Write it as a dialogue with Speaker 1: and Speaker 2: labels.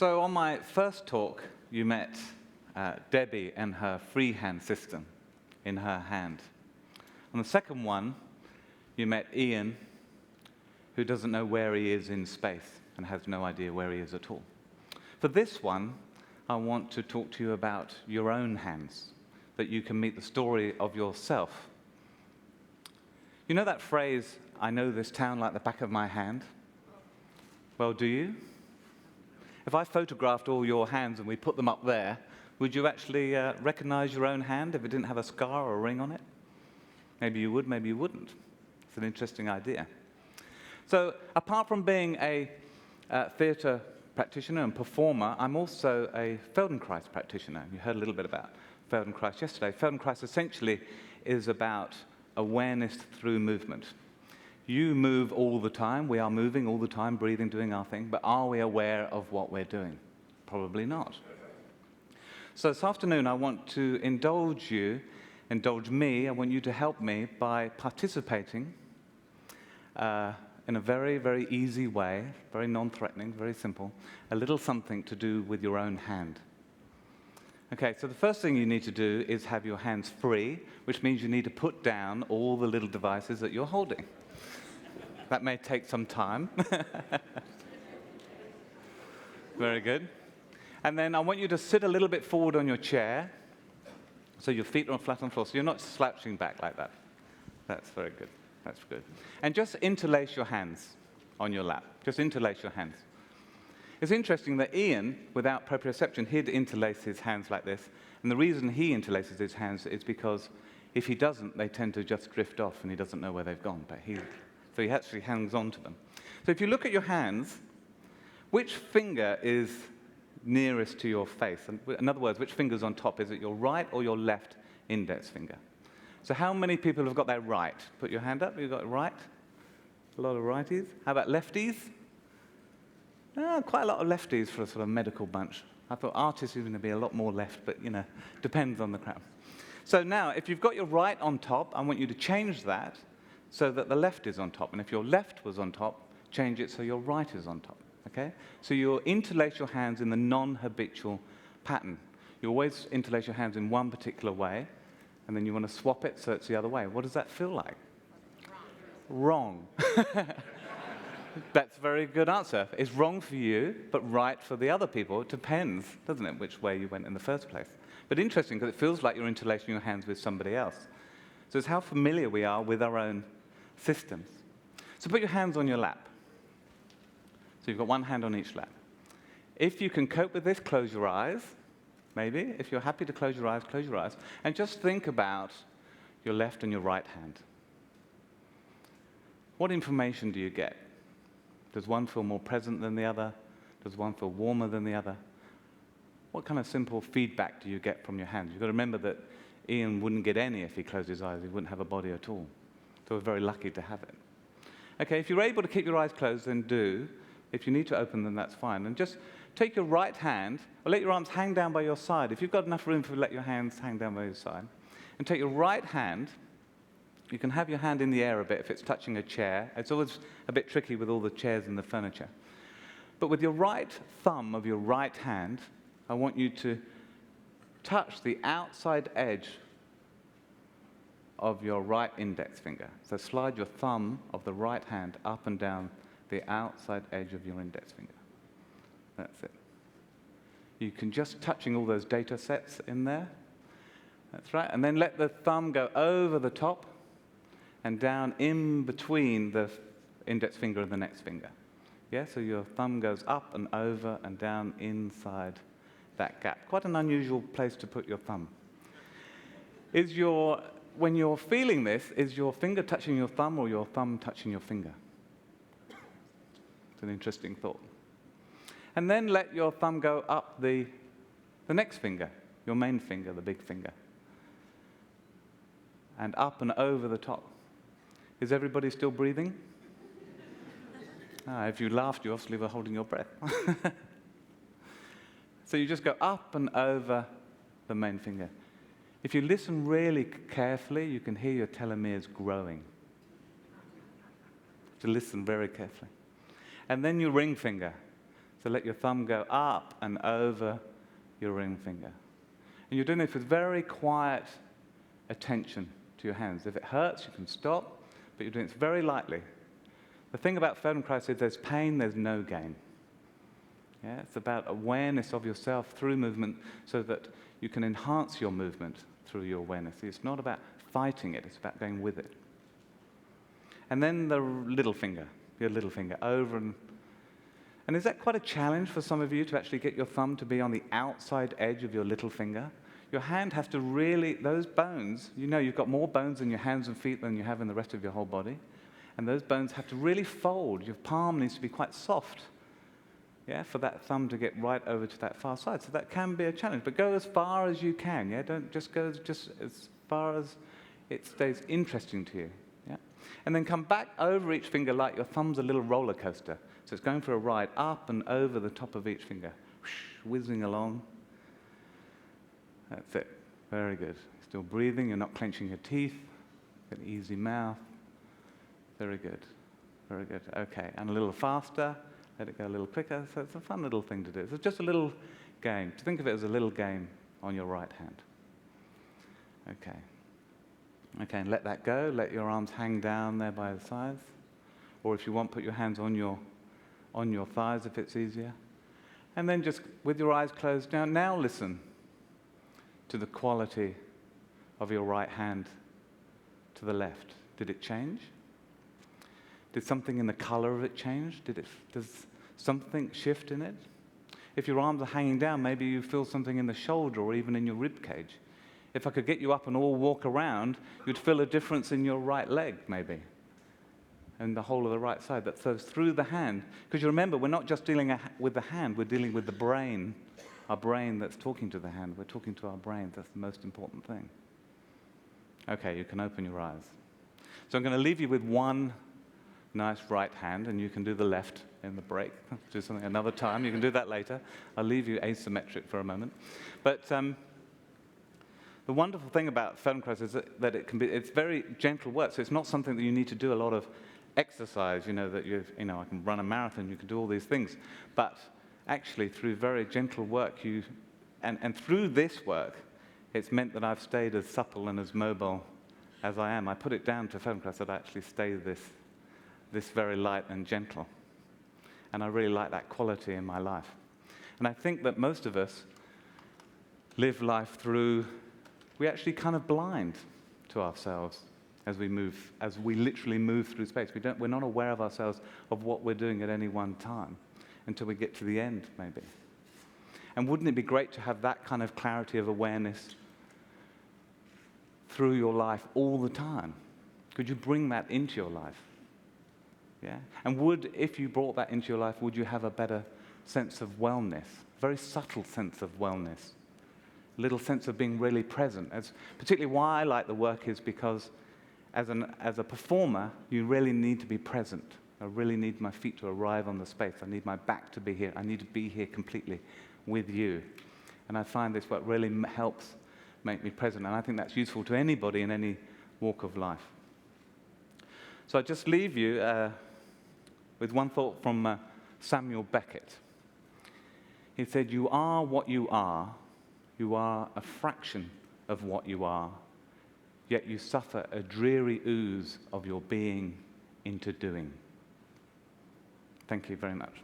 Speaker 1: So on my first talk, you met Debbie and her freehand system in her hand. On the second one, you met Ian, who doesn't know where he is in space and has no idea where he is at all. For this one, I want to talk to you about your own hands, that you can meet the story of yourself. You know that phrase, I know this town like the back of my hand? Well, do you? If I photographed all your hands and we put them up there, would you actually recognize your own hand if it didn't have a scar or a ring on it? Maybe you would, maybe you wouldn't. It's an interesting idea. So apart from being a theatre practitioner and performer, I'm also a Feldenkrais practitioner. You heard a little bit about Feldenkrais yesterday. Feldenkrais essentially is about awareness through movement. You move all the time. We are moving all the time, breathing, doing our thing. But are we aware of what we're doing? Probably not. So this afternoon, I want to indulge me. I want you to help me by participating in a very, very easy way, very non-threatening, very simple, a little something to do with your own hand. Okay, so the first thing you need to do is have your hands free, which means you need to put down all the little devices that you're holding. That may take some time. Very good. And then I want you to sit a little bit forward on your chair, so your feet are flat on the floor, so you're not slouching back like that. That's very good. That's good. And just interlace your hands on your lap. Just interlace your hands. It's interesting that Ian, without proprioception, he'd interlace his hands like this. And the reason he interlaces his hands is because if he doesn't, they tend to just drift off and he doesn't know where they've gone. So he actually hangs on to them. So if you look at your hands, which finger is nearest to your face? In other words, which finger's on top? Is it your right or your left index finger? So how many people have got their right? Put your hand up. You've got right? A lot of righties. How about lefties? Quite a lot of lefties for a sort of medical bunch. I thought artists were going to be a lot more left, but, depends on the crowd. So now, if you've got your right on top, I want you to change that so that the left is on top. And if your left was on top, change it so your right is on top. Okay? So you'll interlace your hands in the non-habitual pattern. You always interlace your hands in one particular way, and then you want to swap it so it's the other way. What does that feel like? Wrong. That's a very good answer. It's wrong for you, but right for the other people. It depends, doesn't it, which way you went in the first place. But interesting, because it feels like you're interlacing your hands with somebody else. So it's how familiar we are with our own systems. So put your hands on your lap. So you've got one hand on each lap. If you can cope with this, close your eyes. Maybe. If you're happy to close your eyes, and just think about your left and your right hand. What information do you get? Does one feel more present than the other? Does one feel warmer than the other? What kind of simple feedback do you get from your hands? You've got to remember that Ian wouldn't get any if he closed his eyes. He wouldn't have a body at all. So we're very lucky to have it. Okay, if you're able to keep your eyes closed, then do. If you need to open them, that's fine. And just take your right hand, or let your arms hang down by your side. If you've got enough room to let your hands hang down by your side. And take your right hand. You can have your hand in the air a bit if it's touching a chair. It's always a bit tricky with all the chairs and the furniture. But with your right thumb of your right hand, I want you to touch the outside edge of your right index finger. So slide your thumb of the right hand up and down the outside edge of your index finger. That's it. You can just touching all those data sets in there. That's right. And then let the thumb go over the top and down in between the index finger and the next finger. Yeah, so your thumb goes up and over and down inside that gap. Quite an unusual place to put your thumb. When you're feeling this, is your finger touching your thumb or your thumb touching your finger? It's an interesting thought. And then let your thumb go up the next finger, your main finger, the big finger. And up and over the top. Is everybody still breathing? If you laughed, you obviously were holding your breath. So you just go up and over the main finger. If you listen really carefully, you can hear your telomeres growing. To listen very carefully. And then your ring finger. So let your thumb go up and over your ring finger. And you're doing this with very quiet attention to your hands. If it hurts, you can stop, but you're doing it very lightly. The thing about Feldenkrais is there's pain, there's no gain. Yeah, it's about awareness of yourself through movement so that you can enhance your movement through your awareness. It's not about fighting it, it's about going with it. And then the little finger, your little finger, over and is that quite a challenge for some of you to actually get your thumb to be on the outside edge of your little finger? Your hand has to really, those bones, you know you've got more bones in your hands and feet than you have in the rest of your whole body. And those bones have to really fold. Your palm needs to be quite soft, yeah, for that thumb to get right over to that far side. So that can be a challenge. But go as far as you can, yeah? Don't just go just as far as it stays interesting to you, yeah? And then come back over each finger like your thumb's a little roller coaster. So it's going for a ride up and over the top of each finger, whizzing along. That's it. Very good. Still breathing. You're not clenching your teeth. An easy mouth. Very good. Very good. Okay. And a little faster. Let it go a little quicker. So it's a fun little thing to do. So it's just a little game. To think of it as a little game on your right hand. Okay. Okay. And let that go. Let your arms hang down there by the sides. Or if you want, put your hands on your thighs if it's easier. And then just with your eyes closed down, now listen to the quality of your right hand to the left. Did it change? Did something in the color of it change? Does something shift in it? If your arms are hanging down, maybe you feel something in the shoulder or even in your rib cage. If I could get you up and all walk around, you'd feel a difference in your right leg, maybe, and the whole of the right side that flows through the hand. Because you remember, we're not just dealing with the hand, we're dealing with the brain, our brain that's talking to the hand. We're talking to our brain. That's the most important thing. Okay, you can open your eyes. So I'm going to leave you with one nice right hand, and you can do the left in the break. Do something another time. You can do that later. I'll leave you asymmetric for a moment. But the wonderful thing about Feldenkrais is that it's very gentle work. So it's not something that you need to do a lot of exercise. That I can run a marathon. You can do all these things, but actually through very gentle work, and through this work, it's meant that I've stayed as supple and as mobile as I am. I put it down to Feldenkrais that I actually stay this very light and gentle. And I really like that quality in my life. And I think that most of us live life we actually kind of blind to ourselves as we literally move through space. We're not aware of ourselves, of what we're doing at any one time until we get to the end, maybe. And wouldn't it be great to have that kind of clarity of awareness through your life all the time? Could you bring that into your life? Yeah? And if you brought that into your life, would you have a better sense of wellness? Very subtle sense of wellness. A little sense of being really present. Particularly why I like the work is because as a performer, you really need to be present. I really need my feet to arrive on the space. I need my back to be here. I need to be here completely with you. And I find this work really helps make me present. And I think that's useful to anybody in any walk of life. So I just leave you with one thought from Samuel Beckett. He said, "You are what you are. You are a fraction of what you are. Yet you suffer a dreary ooze of your being into doing." Thank you very much.